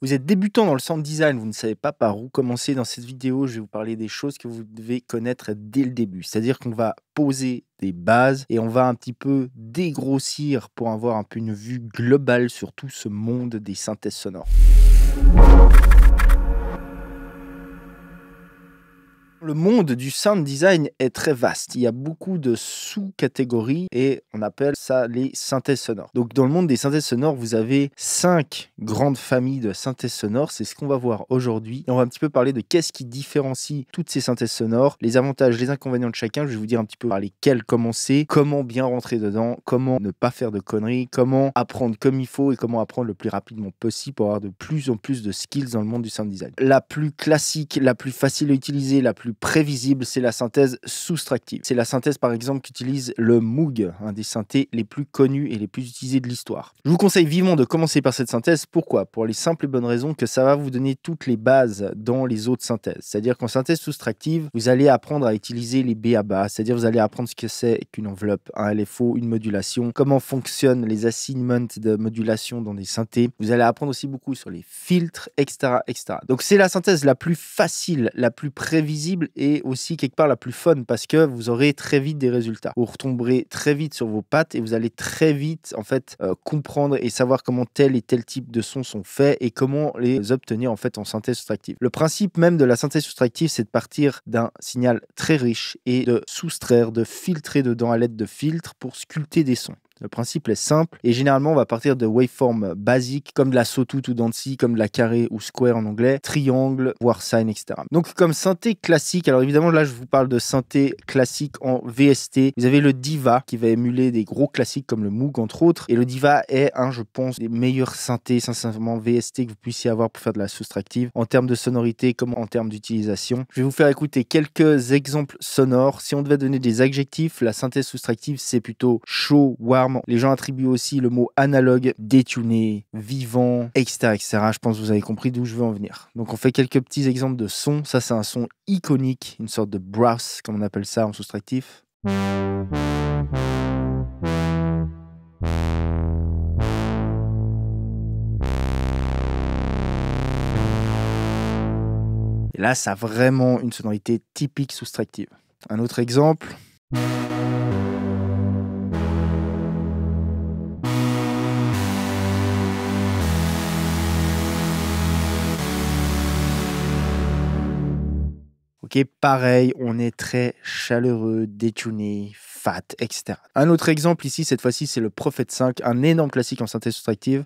Vous êtes débutant dans le sound design, vous ne savez pas par où commencer. Dans cette vidéo, je vais vous parler des choses que vous devez connaître dès le début. C'est-à-dire qu'on va poser des bases et on va un petit peu dégrossir pour avoir un peu une vue globale sur tout ce monde des synthèses sonores. Le monde du sound design est très vaste. Il y a beaucoup de sous-catégories et on appelle ça les synthèses sonores. Donc, dans le monde des synthèses sonores, vous avez 5 grandes familles de synthèses sonores. C'est ce qu'on va voir aujourd'hui. Et on va un petit peu parler de qu'est-ce qui différencie toutes ces synthèses sonores, les avantages, les inconvénients de chacun. Je vais vous dire un petit peu par lesquels commencer, comment bien rentrer dedans, comment ne pas faire de conneries, comment apprendre comme il faut et comment apprendre le plus rapidement possible pour avoir de plus en plus de skills dans le monde du sound design. La plus classique, la plus facile à utiliser, la plus prévisible, c'est la synthèse soustractive. C'est la synthèse par exemple qu'utilise le Moog, un des synthés les plus connus et les plus utilisés de l'histoire. Je vous conseille vivement de commencer par cette synthèse. Pourquoi? Pour les simples et bonnes raisons que ça va vous donner toutes les bases dans les autres synthèses. C'est-à-dire qu'en synthèse soustractive, vous allez apprendre à utiliser les b.a.-ba, c'est-à-dire vous allez apprendre ce que c'est qu'une enveloppe, un LFO, une modulation, comment fonctionnent les assignments de modulation dans des synthés. Vous allez apprendre aussi beaucoup sur les filtres, etc., etc. Donc c'est la synthèse la plus facile, la plus prévisible et aussi quelque part la plus fun parce que vous aurez très vite des résultats. Vous retomberez très vite sur vos pattes et vous allez très vite en fait comprendre et savoir comment tel et tel type de sons sont faits et comment les obtenir en fait en synthèse soustractive. Le principe même de la synthèse soustractive, c'est de partir d'un signal très riche et de soustraire, de filtrer dedans à l'aide de filtres pour sculpter des sons. Le principe est simple et généralement on va partir de waveforms basiques comme de la sawtooth ou d'Ansi, comme de la carré ou square en anglais, triangle, voire sine, etc. Donc comme synthé classique, alors évidemment là je vous parle de synthé classique en VST. Vous avez le Diva qui va émuler des gros classiques comme le Moog entre autres. Et le Diva est je pense, des meilleurs synthés sincèrement VST que vous puissiez avoir pour faire de la soustractive en termes de sonorité comme en termes d'utilisation. Je vais vous faire écouter quelques exemples sonores. Si on devait donner des adjectifs, la synthèse soustractive c'est plutôt chaud, warm. Les gens attribuent aussi le mot analogue, détuné, vivant, etc., etc. Je pense que vous avez compris d'où je veux en venir. Donc on fait quelques petits exemples de sons. Ça c'est un son iconique, une sorte de brass comme on appelle ça en soustractif. Et là ça a vraiment une sonorité typique soustractive. Un autre exemple. Ok, pareil, on est très chaleureux, détuné, fat, etc. Un autre exemple ici, cette fois-ci, c'est le Prophet 5, un énorme classique en synthèse soustractive.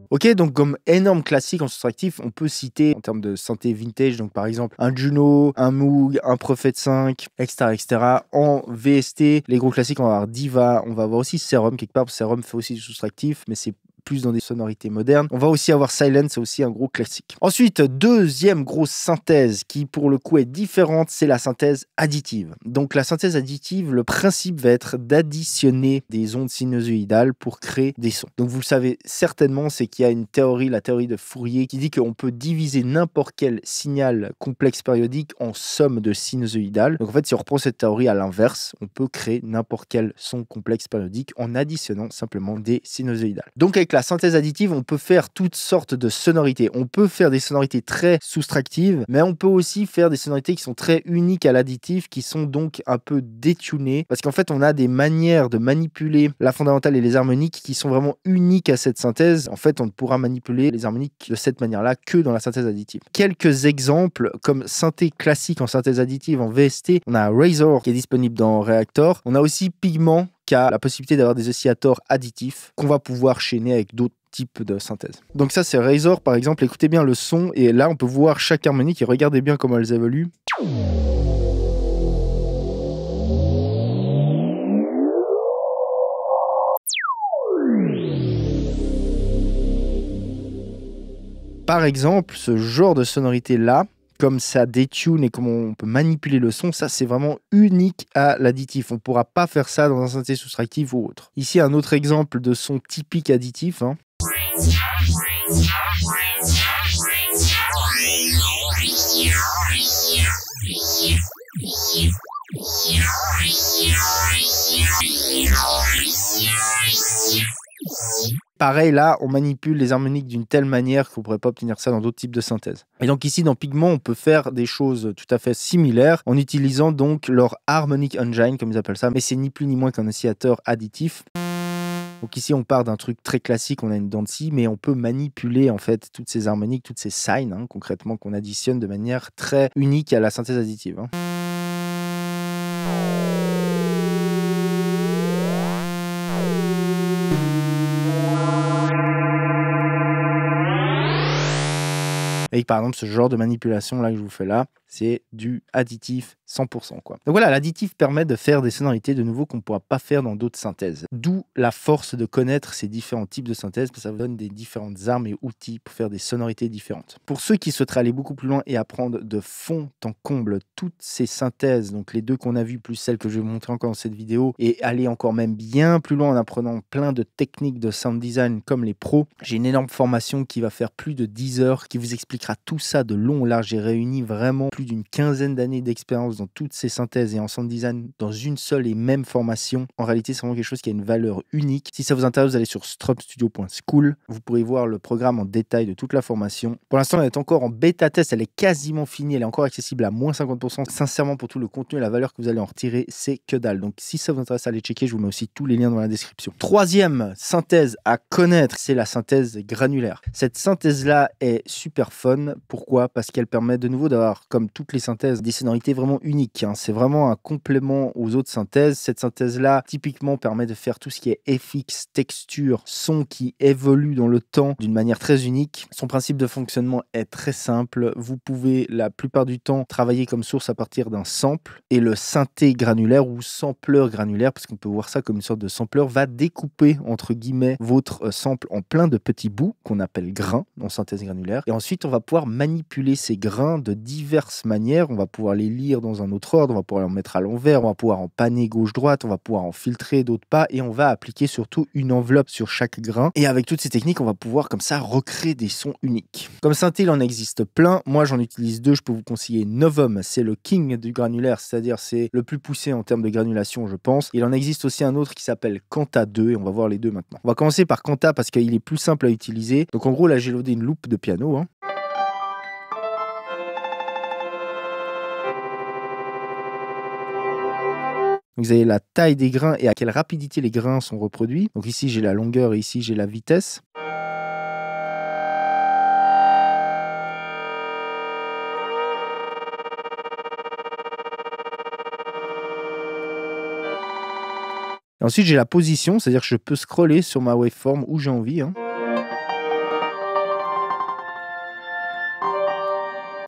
Ok, donc comme énorme classique en soustractif, on peut citer en termes de synthé vintage, donc par exemple un Juno, un Moog, un Prophet 5, etc., etc. En VST, les gros classiques, on va avoir Diva, on va avoir aussi Serum quelque part, Serum fait aussi du soustractif, mais c'est plus dans des sonorités modernes. On va aussi avoir Silence, c'est aussi un gros classique. Ensuite, deuxième grosse synthèse qui pour le coup est différente, c'est la synthèse additive. Donc la synthèse additive, le principe va être d'additionner des ondes sinusoïdales pour créer des sons. Donc vous le savez certainement, c'est qu'il y a une théorie, la théorie de Fourier, qui dit qu'on peut diviser n'importe quel signal complexe périodique en somme de sinusoïdales. Donc en fait, si on reprend cette théorie à l'inverse, on peut créer n'importe quel son complexe périodique en additionnant simplement des sinusoïdales. Donc avec la synthèse additive, on peut faire toutes sortes de sonorités. On peut faire des sonorités très soustractives, mais on peut aussi faire des sonorités qui sont très uniques à l'additif, qui sont donc un peu détunées, parce qu'en fait, on a des manières de manipuler la fondamentale et les harmoniques qui sont vraiment uniques à cette synthèse. En fait, on ne pourra manipuler les harmoniques de cette manière-là que dans la synthèse additive. Quelques exemples, comme synthé classique en synthèse additive en VST, on a Razor qui est disponible dans Reaktor. On a aussi Pigment qui a la possibilité d'avoir des oscillateurs additifs qu'on va pouvoir chaîner avec d'autres types de synthèse. Donc ça c'est Razor par exemple, écoutez bien le son et là on peut voir chaque harmonique et regardez bien comment elles évoluent. Par exemple, ce genre de sonorité là, comme ça détune et comment on peut manipuler le son, ça c'est vraiment unique à l'additif. On ne pourra pas faire ça dans un synthé soustractif ou autre. Ici un autre exemple de son typique additif. Pareil, là, on manipule les harmoniques d'une telle manière qu'on ne pourrait pas obtenir ça dans d'autres types de synthèse. Et donc ici, dans Pigment, on peut faire des choses tout à fait similaires en utilisant donc leur Harmonic Engine, comme ils appellent ça, mais c'est ni plus ni moins qu'un oscillateur additif. Donc ici, on part d'un truc très classique, on a une dent de scie, mais on peut manipuler en fait toutes ces harmoniques, toutes ces sines, concrètement, qu'on additionne de manière très unique à la synthèse additive. Et par exemple, ce genre de manipulation là que je vous fais là, c'est du additif 100%, quoi. Donc voilà, l'additif permet de faire des sonorités de nouveau qu'on ne pourra pas faire dans d'autres synthèses. D'où la force de connaître ces différents types de synthèses, parce que ça vous donne des différentes armes et outils pour faire des sonorités différentes. Pour ceux qui souhaiteraient aller beaucoup plus loin et apprendre de fond en comble toutes ces synthèses, donc les deux qu'on a vues plus celles que je vais vous montrer encore dans cette vidéo, et aller encore même bien plus loin en apprenant plein de techniques de sound design comme les pros, j'ai une énorme formation qui va faire plus de 10 heures, qui vous expliquera tout ça de long en large. J'ai réuni vraiment plus d'une quinzaine d'années d'expérience dans toutes ces synthèses et en sound design dans une seule et même formation. En réalité, c'est vraiment quelque chose qui a une valeur unique. Si ça vous intéresse, vous allez sur strumstudio.school. Vous pourrez voir le programme en détail de toute la formation. Pour l'instant, elle est encore en bêta test. Elle est quasiment finie. Elle est encore accessible à moins 50%. Sincèrement, pour tout le contenu et la valeur que vous allez en retirer, c'est que dalle. Donc, si ça vous intéresse, allez checker. Je vous mets aussi tous les liens dans la description. Troisième synthèse à connaître, c'est la synthèse granulaire. Cette synthèse-là est super fun. Pourquoi? Parce qu'elle permet de nouveau d'avoir, comme toutes les synthèses, des sonorités vraiment uniques. C'est vraiment un complément aux autres synthèses. Cette synthèse-là, typiquement, permet de faire tout ce qui est FX, texture, son qui évolue dans le temps d'une manière très unique. Son principe de fonctionnement est très simple. Vous pouvez, la plupart du temps, travailler comme source à partir d'un sample. Et le synthé granulaire ou sampleur granulaire, parce qu'on peut voir ça comme une sorte de sampleur, va découper, entre guillemets, votre sample en plein de petits bouts qu'on appelle grains en synthèse granulaire. Et ensuite, on va pouvoir manipuler ces grains de diverses manières. On va pouvoir les lire dans un autre ordre, on va pouvoir les mettre à l'envers, on va pouvoir en panner gauche-droite, on va pouvoir en filtrer d'autres pas et on va appliquer surtout une enveloppe sur chaque grain. Et avec toutes ces techniques, on va pouvoir comme ça recréer des sons uniques. Comme synthé, il en existe plein. Moi, j'en utilise deux. Je peux vous conseiller Novum, c'est le king du granulaire, c'est-à-dire c'est le plus poussé en termes de granulation, je pense. Il en existe aussi un autre qui s'appelle Quanta 2 et on va voir les deux maintenant. On va commencer par Quanta parce qu'il est plus simple à utiliser. Donc en gros, là, j'ai loadé une loupe de piano. Vous avez la taille des grains et à quelle rapidité les grains sont reproduits. Donc ici, j'ai la longueur et ici, j'ai la vitesse. Et ensuite, j'ai la position, c'est-à-dire que je peux scroller sur ma waveform où j'ai envie.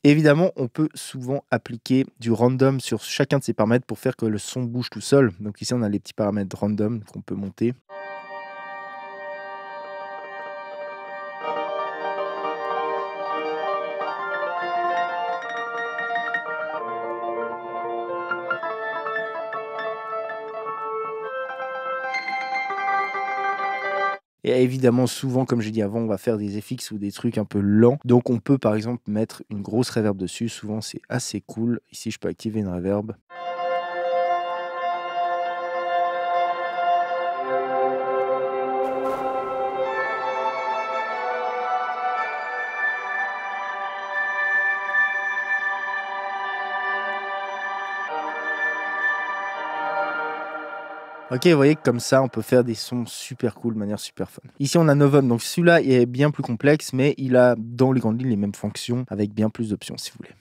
Évidemment, on peut souvent appliquer du random sur chacun de ces paramètres pour faire que le son bouge tout seul. Donc ici, on a les petits paramètres random qu'on peut monter. Et évidemment, souvent, comme j'ai dit avant, on va faire des FX ou des trucs un peu lents. Donc, on peut par exemple mettre une grosse reverb dessus. Souvent, c'est assez cool. Ici, je peux activer une reverb. Ok, vous voyez que comme ça, on peut faire des sons super cool de manière super fun. Ici, on a Novum. Donc celui-là est bien plus complexe, mais il a dans les grandes lignes les mêmes fonctions avec bien plus d'options si vous voulez.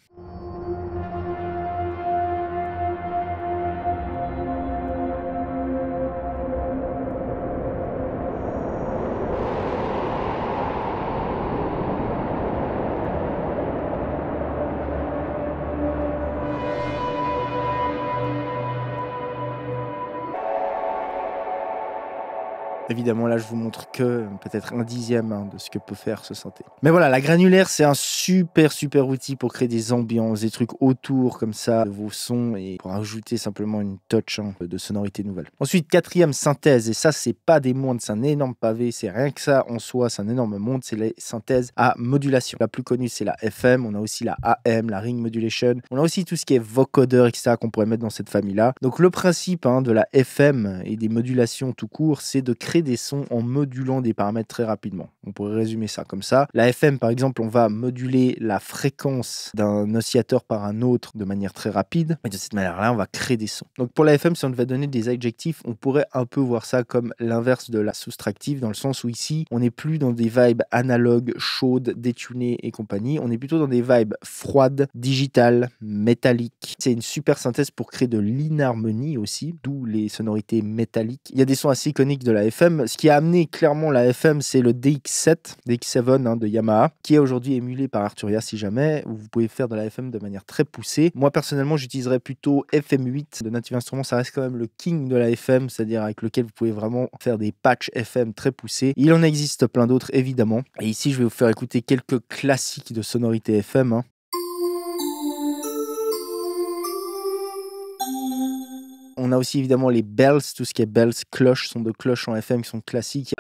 Évidemment, là, je vous montre que peut-être un dixième de ce que peut faire ce synthé. Mais voilà, la granulaire, c'est un super outil pour créer des ambiances, des trucs autour comme ça de vos sons et pour ajouter simplement une touch de sonorité nouvelle. Ensuite, quatrième synthèse, et ça, c'est pas des moindres, c'est un énorme pavé, c'est rien que ça en soi, c'est un énorme monde, c'est les synthèses à modulation. La plus connue, c'est la FM, on a aussi la AM, la ring modulation, on a aussi tout ce qui est vocoder, etc., qu'on pourrait mettre dans cette famille-là. Donc, le principe de la FM et des modulations tout court, c'est de créer créer des sons en modulant des paramètres très rapidement. On pourrait résumer ça comme ça. La FM, par exemple, on va moduler la fréquence d'un oscillateur par un autre de manière très rapide. Et de cette manière-là, on va créer des sons. Donc pour la FM, si on devait donner des adjectifs, on pourrait un peu voir ça comme l'inverse de la soustractive, dans le sens où ici, on n'est plus dans des vibes analogues, chaudes, détunées et compagnie. On est plutôt dans des vibes froides, digitales, métalliques. C'est une super synthèse pour créer de l'inharmonie aussi, d'où les sonorités métalliques. Il y a des sons assez iconiques de la FM. Ce qui a amené clairement la FM, c'est le DX7 de Yamaha, qui est aujourd'hui émulé par Arturia si jamais, où vous pouvez faire de la FM de manière très poussée. Moi personnellement, j'utiliserais plutôt FM8 de Native Instruments. Ça reste quand même le king de la FM, c'est-à-dire avec lequel vous pouvez vraiment faire des patchs FM très poussés. Il en existe plein d'autres évidemment. Et ici, je vais vous faire écouter quelques classiques de sonorité FM. On a aussi évidemment les bells, tout ce qui est bells, cloches, sont de cloches en FM qui sont classiques.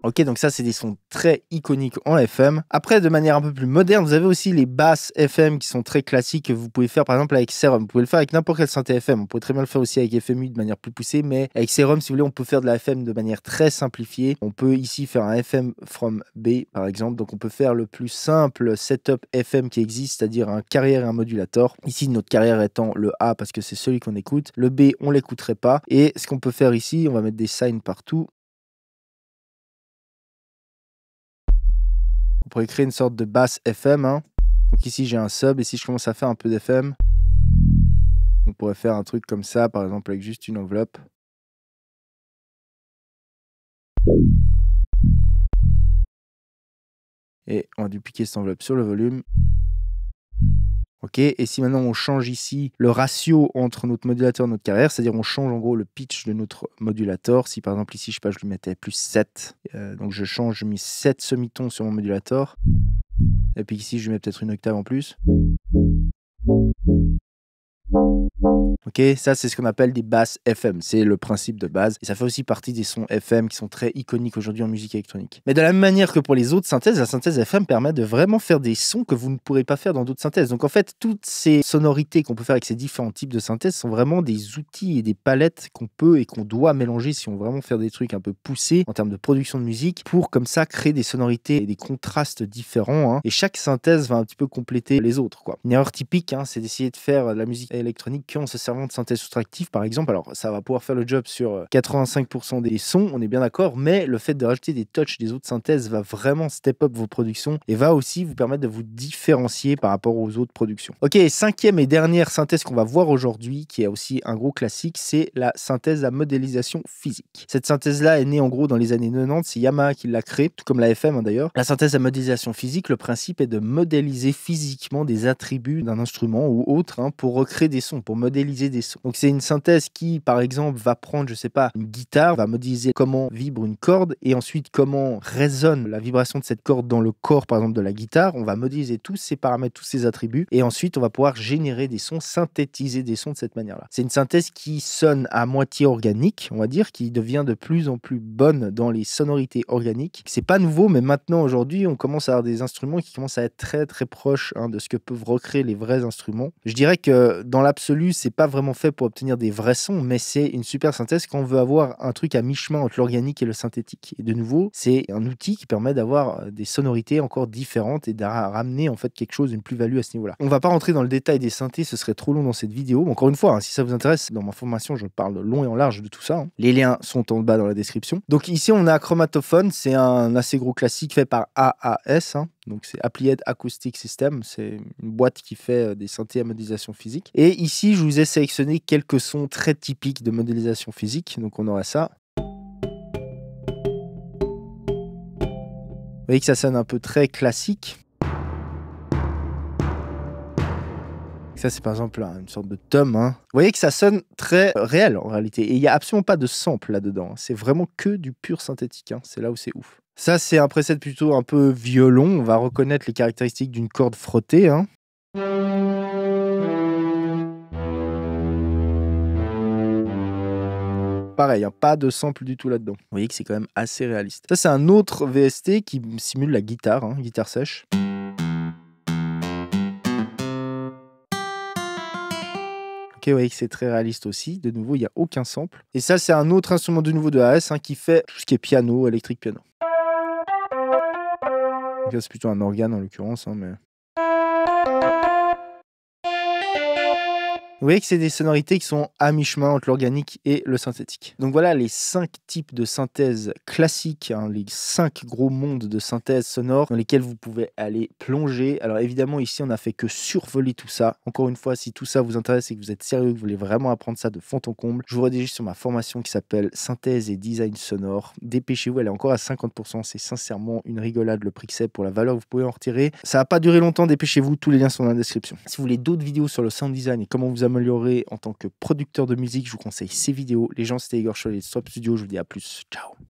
Ok, donc ça, c'est des sons très iconiques en FM. Après, de manière un peu plus moderne, vous avez aussi les basses FM qui sont très classiques que vous pouvez faire par exemple avec Serum. Vous pouvez le faire avec n'importe quel synthé FM. On pourrait très bien le faire aussi avec FM8 de manière plus poussée, mais avec Serum, si vous voulez, on peut faire de la FM de manière très simplifiée. On peut ici faire un FM from B, par exemple. Donc, on peut faire le plus simple setup FM qui existe, c'est-à-dire un carrière et un modulateur. Ici, notre carrière étant le A parce que c'est celui qu'on écoute. Le B, on l'écouterait pas. Et ce qu'on peut faire ici, on va mettre des signs partout. On pourrait créer une sorte de basse FM. Donc ici, j'ai un sub. Et si je commence à faire un peu d'FM, on pourrait faire un truc comme ça, par exemple, avec juste une enveloppe. Et on va dupliquer cette enveloppe sur le volume. Ok, et si maintenant on change ici le ratio entre notre modulateur et notre carrière, c'est-à-dire on change en gros le pitch de notre modulateur. Si par exemple ici, je sais pas, je lui mettais plus 7, donc je change, je mets 7 semitons sur mon modulateur. Et puis ici, je mets peut-être une octave en plus. Ok, ça c'est ce qu'on appelle des basses FM, c'est le principe de base et ça fait aussi partie des sons FM qui sont très iconiques aujourd'hui en musique électronique. Mais de la même manière que pour les autres synthèses, la synthèse FM permet de vraiment faire des sons que vous ne pourrez pas faire dans d'autres synthèses. Donc en fait, toutes ces sonorités qu'on peut faire avec ces différents types de synthèses sont vraiment des outils et des palettes qu'on peut et qu'on doit mélanger si on veut vraiment faire des trucs un peu poussés en termes de production de musique pour comme ça créer des sonorités et des contrastes différents. Et chaque synthèse va un petit peu compléter les autres, quoi. Une erreur typique, c'est d'essayer de faire de la musique électronique qu'en se servant de synthèse soustractive par exemple. Alors ça va pouvoir faire le job sur 85% des sons, on est bien d'accord, mais le fait de rajouter des touches des autres synthèses va vraiment step up vos productions et va aussi vous permettre de vous différencier par rapport aux autres productions. Ok, cinquième et dernière synthèse qu'on va voir aujourd'hui, qui est aussi un gros classique, c'est la synthèse à modélisation physique. Cette synthèse-là est née en gros dans les années 90, c'est Yamaha qui l'a créée, tout comme la FM d'ailleurs. La synthèse à modélisation physique, le principe est de modéliser physiquement des attributs d'un instrument ou autre pour recréer des sons, pour modéliser des sons. Donc c'est une synthèse qui, par exemple, va prendre, je sais pas, une guitare, va modéliser comment vibre une corde et ensuite comment résonne la vibration de cette corde dans le corps, par exemple, de la guitare. On va modéliser tous ces paramètres, tous ces attributs et ensuite on va pouvoir générer des sons, synthétiser des sons de cette manière-là. C'est une synthèse qui sonne à moitié organique, on va dire, qui devient de plus en plus bonne dans les sonorités organiques. C'est pas nouveau, mais maintenant, aujourd'hui, on commence à avoir des instruments qui commencent à être très très proches de ce que peuvent recréer les vrais instruments. Je dirais que dans l'absolu, c'est pas vraiment fait pour obtenir des vrais sons, mais c'est une super synthèse quand on veut avoir un truc à mi-chemin entre l'organique et le synthétique. Et de nouveau, c'est un outil qui permet d'avoir des sonorités encore différentes et de ramener en fait quelque chose, une plus-value à ce niveau-là. On va pas rentrer dans le détail des synthés, ce serait trop long dans cette vidéo. Mais encore une fois, si ça vous intéresse, dans ma formation, je parle long et en large de tout ça. Les liens sont en bas dans la description. Donc ici, on a Chromatophone, c'est un assez gros classique fait par AAS. Donc c'est Applied Acoustic System, c'est une boîte qui fait des synthés à modélisation physique. Et ici, je vous ai sélectionné quelques sons très typiques de modélisation physique. Donc on aura ça. Vous voyez que ça sonne un peu très classique. Ça, c'est par exemple une sorte de tom. Vous voyez que ça sonne très réel en réalité. Et il n'y a absolument pas de sample là-dedans. C'est vraiment que du pur synthétique. C'est là où c'est ouf. Ça, c'est un preset plutôt un peu violon. On va reconnaître les caractéristiques d'une corde frottée. Pareil, pas de sample du tout là-dedans. Vous voyez que c'est quand même assez réaliste. Ça, c'est un autre VST qui simule la guitare, guitare sèche. remarquez que c'est très réaliste aussi. De nouveau, il n'y a aucun sample. Et ça, c'est un autre instrument de nouveau de AS qui fait tout ce qui est piano, électrique piano. Donc là, c'est plutôt un organe en l'occurrence, mais... Vous voyez que c'est des sonorités qui sont à mi-chemin entre l'organique et le synthétique. Donc voilà les 5 types de synthèse classiques, les 5 gros mondes de synthèse sonore dans lesquels vous pouvez aller plonger. Alors évidemment ici on n'a fait que survoler tout ça. Encore une fois, si tout ça vous intéresse et que vous êtes sérieux, que vous voulez vraiment apprendre ça de fond en comble, je vous redirige sur ma formation qui s'appelle Synthèse et Design Sonore. Dépêchez-vous, elle est encore à 50%. C'est sincèrement une rigolade le prix que c'est pour la valeur que vous pouvez en retirer. Ça va pas durer longtemps, dépêchez-vous, tous les liens sont dans la description. Si vous voulez d'autres vidéos sur le sound design et comment vous améliorer en tant que producteur de musique, je vous conseille ces vidéos. Les gens, c'était Igor Cholet de Stop Studio. Je vous dis à plus. Ciao.